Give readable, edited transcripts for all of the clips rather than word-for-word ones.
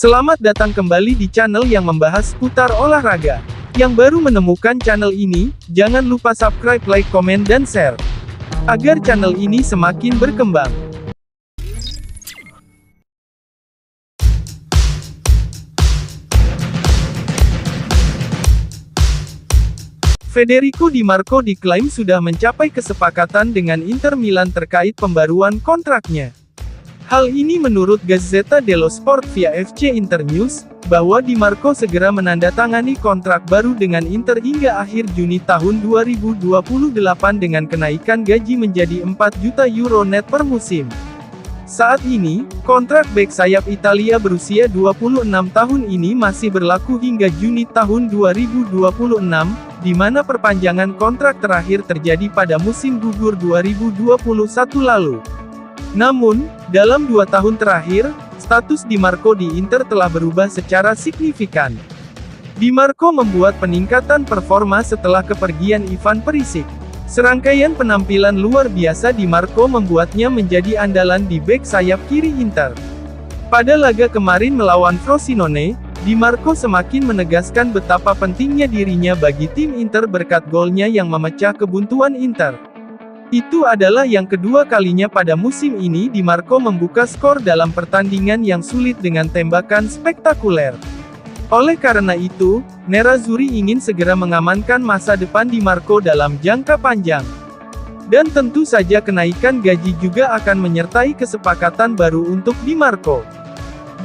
Selamat datang kembali di channel yang membahas seputar olahraga. Yang baru menemukan channel ini, jangan lupa subscribe, like, komen, dan share. Agar channel ini semakin berkembang. Federico Di Marco diklaim sudah mencapai kesepakatan dengan Inter Milan terkait pembaruan kontraknya. Hal ini menurut Gazzetta dello Sport via FC Internews, bahwa Di Marco segera menandatangani kontrak baru dengan Inter hingga akhir Juni tahun 2028 dengan kenaikan gaji menjadi 4 juta euro net per musim. Saat ini, kontrak bek sayap Italia berusia 26 tahun ini masih berlaku hingga Juni tahun 2026, di mana perpanjangan kontrak terakhir terjadi pada musim gugur 2021 lalu. Namun, dalam 2 tahun terakhir, status Di Marco di Inter telah berubah secara signifikan. Di Marco membuat peningkatan performa setelah kepergian Ivan Perisic. Serangkaian penampilan luar biasa Di Marco membuatnya menjadi andalan di bek sayap kiri Inter. Pada laga kemarin melawan Frosinone, Di Marco semakin menegaskan betapa pentingnya dirinya bagi tim Inter berkat golnya yang memecah kebuntuan Inter. Itu adalah yang kedua kalinya pada musim ini Di Marco membuka skor dalam pertandingan yang sulit dengan tembakan spektakuler. Oleh karena itu, Nerazzurri ingin segera mengamankan masa depan Di Marco dalam jangka panjang. Dan tentu saja kenaikan gaji juga akan menyertai kesepakatan baru untuk Di Marco.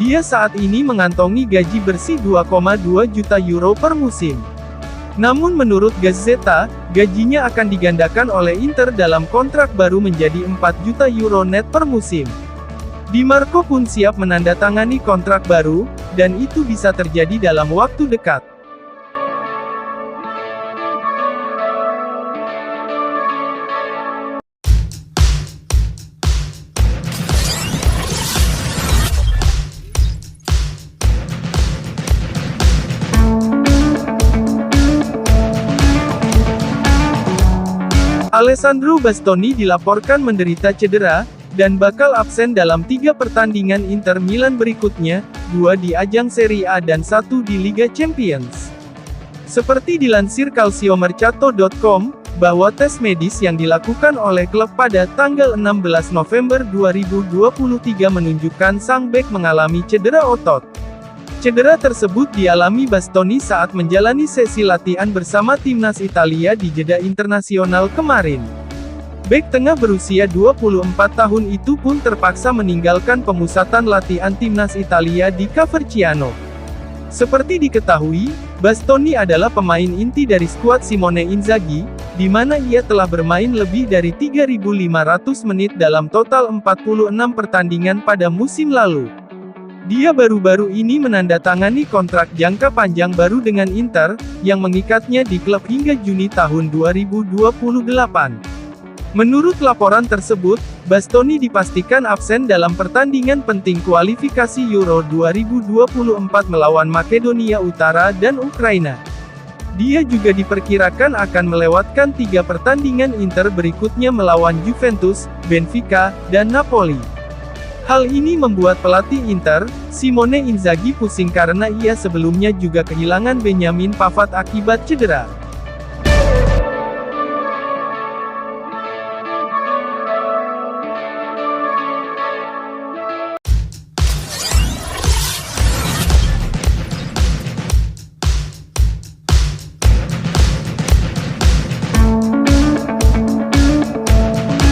Dia saat ini mengantongi gaji bersih 2,2 juta euro per musim. Namun menurut Gazzetta, gajinya akan digandakan oleh Inter dalam kontrak baru menjadi 4 juta euro net per musim. Di Marco pun siap menandatangani kontrak baru, dan itu bisa terjadi dalam waktu dekat. Alessandro Bastoni dilaporkan menderita cedera, dan bakal absen dalam 3 pertandingan Inter Milan berikutnya, 2 di ajang Serie A dan 1 di Liga Champions. Seperti dilansir calciomercato.com, bahwa tes medis yang dilakukan oleh klub pada tanggal 16 November 2023 menunjukkan sang bek mengalami cedera otot. Cedera tersebut dialami Bastoni saat menjalani sesi latihan bersama timnas Italia di jeda internasional kemarin. Bek tengah berusia 24 tahun itu pun terpaksa meninggalkan pemusatan latihan timnas Italia di Coverciano. Seperti diketahui, Bastoni adalah pemain inti dari skuad Simone Inzaghi, di mana ia telah bermain lebih dari 3.500 menit dalam total 46 pertandingan pada musim lalu. Dia baru-baru ini menandatangani kontrak jangka panjang baru dengan Inter, yang mengikatnya di klub hingga Juni tahun 2028. Menurut laporan tersebut, Bastoni dipastikan absen dalam pertandingan penting kualifikasi Euro 2024 melawan Makedonia Utara dan Ukraina. Dia juga diperkirakan akan melewatkan 3 pertandingan Inter berikutnya melawan Juventus, Benfica, dan Napoli. Hal ini membuat pelatih Inter, Simone Inzaghi pusing karena ia sebelumnya juga kehilangan Benjamin Pavard akibat cedera.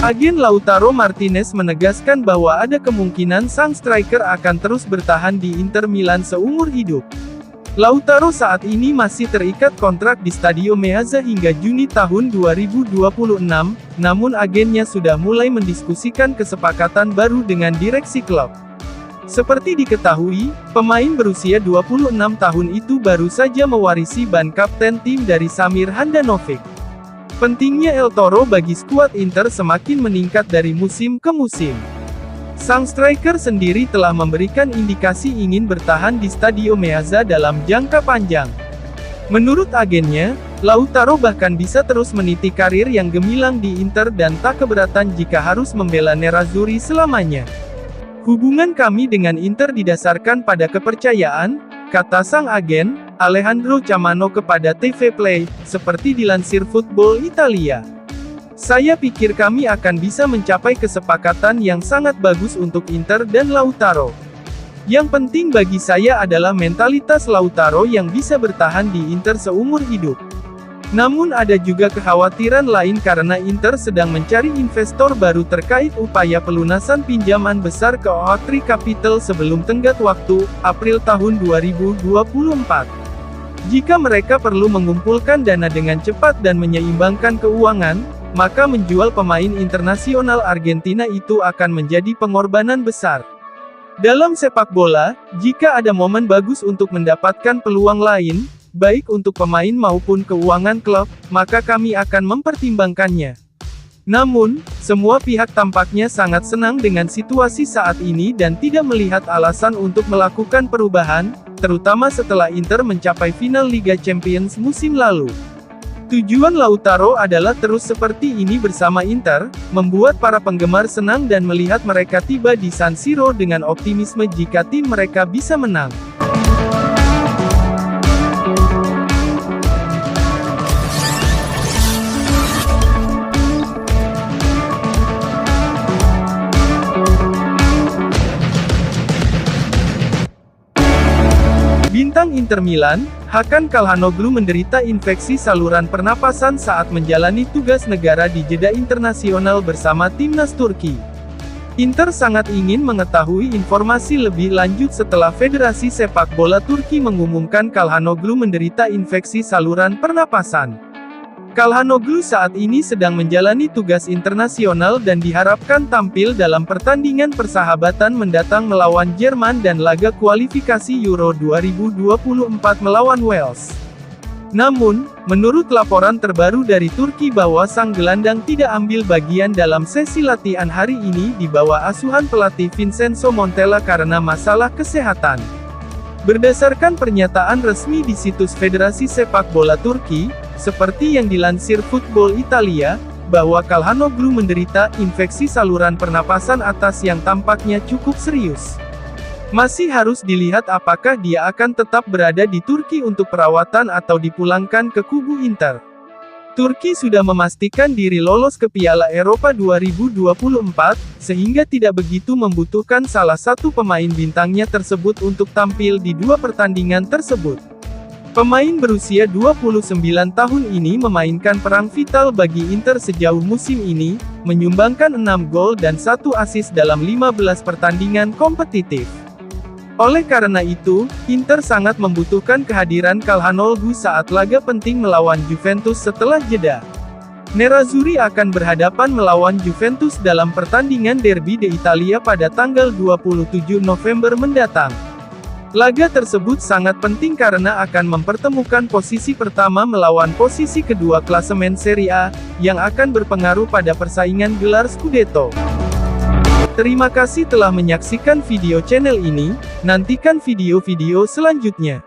Agen Lautaro Martinez menegaskan bahwa ada kemungkinan sang striker akan terus bertahan di Inter Milan seumur hidup. Lautaro saat ini masih terikat kontrak di Stadio Meazza hingga Juni tahun 2026, namun agennya sudah mulai mendiskusikan kesepakatan baru dengan direksi klub. Seperti diketahui, pemain berusia 26 tahun itu baru saja mewarisi ban kapten tim dari Samir Handanovic. Pentingnya El Toro bagi skuad Inter semakin meningkat dari musim ke musim. Sang striker sendiri telah memberikan indikasi ingin bertahan di Stadio Meazza dalam jangka panjang. Menurut agennya, Lautaro bahkan bisa terus meniti karir yang gemilang di Inter dan tak keberatan jika harus membela Nerazzurri selamanya. Hubungan kami dengan Inter didasarkan pada kepercayaan, kata sang agen, Alejandro Camano kepada TV Play, seperti dilansir Football Italia. Saya pikir kami akan bisa mencapai kesepakatan yang sangat bagus untuk Inter dan Lautaro. Yang penting bagi saya adalah mentalitas Lautaro yang bisa bertahan di Inter seumur hidup. Namun ada juga kekhawatiran lain karena Inter sedang mencari investor baru terkait upaya pelunasan pinjaman besar ke O3 Capital sebelum tenggat waktu, April tahun 2024. Jika mereka perlu mengumpulkan dana dengan cepat dan menyeimbangkan keuangan, maka menjual pemain internasional Argentina itu akan menjadi pengorbanan besar. Dalam sepak bola, jika ada momen bagus untuk mendapatkan peluang lain, baik untuk pemain maupun keuangan klub, maka kami akan mempertimbangkannya. Namun, semua pihak tampaknya sangat senang dengan situasi saat ini dan tidak melihat alasan untuk melakukan perubahan, terutama setelah Inter mencapai final Liga Champions musim lalu. Tujuan Lautaro adalah terus seperti ini bersama Inter, membuat para penggemar senang dan melihat mereka tiba di San Siro dengan optimisme jika tim mereka bisa menang. Bintang Inter Milan, Hakan Calhanoglu menderita infeksi saluran pernapasan saat menjalani tugas negara di jeda internasional bersama timnas Turki. Inter sangat ingin mengetahui informasi lebih lanjut setelah Federasi Sepak Bola Turki mengumumkan Calhanoglu menderita infeksi saluran pernapasan. Calhanoglu saat ini sedang menjalani tugas internasional dan diharapkan tampil dalam pertandingan persahabatan mendatang melawan Jerman dan laga kualifikasi Euro 2024 melawan Wales. Namun, menurut laporan terbaru dari Turki bahwa sang gelandang tidak ambil bagian dalam sesi latihan hari ini di bawah asuhan pelatih Vincenzo Montella karena masalah kesehatan. Berdasarkan pernyataan resmi di situs Federasi Sepak Bola Turki, seperti yang dilansir Football Italia, bahwa Calhanoglu menderita infeksi saluran pernapasan atas yang tampaknya cukup serius. Masih harus dilihat apakah dia akan tetap berada di Turki untuk perawatan atau dipulangkan ke kubu Inter. Turki sudah memastikan diri lolos ke Piala Eropa 2024, sehingga tidak begitu membutuhkan salah satu pemain bintangnya tersebut untuk tampil di dua pertandingan tersebut. Pemain berusia 29 tahun ini memainkan peran vital bagi Inter sejauh musim ini, menyumbangkan 6 gol dan 1 assist dalam 15 pertandingan kompetitif. Oleh karena itu, Inter sangat membutuhkan kehadiran Calhanoglu saat laga penting melawan Juventus setelah jeda. Nerazzurri akan berhadapan melawan Juventus dalam pertandingan Derby d'Italia pada tanggal 27 November mendatang. Laga tersebut sangat penting karena akan mempertemukan posisi pertama melawan posisi kedua klasemen Serie A, yang akan berpengaruh pada persaingan gelar Scudetto. Terima kasih telah menyaksikan video channel ini, nantikan video-video selanjutnya.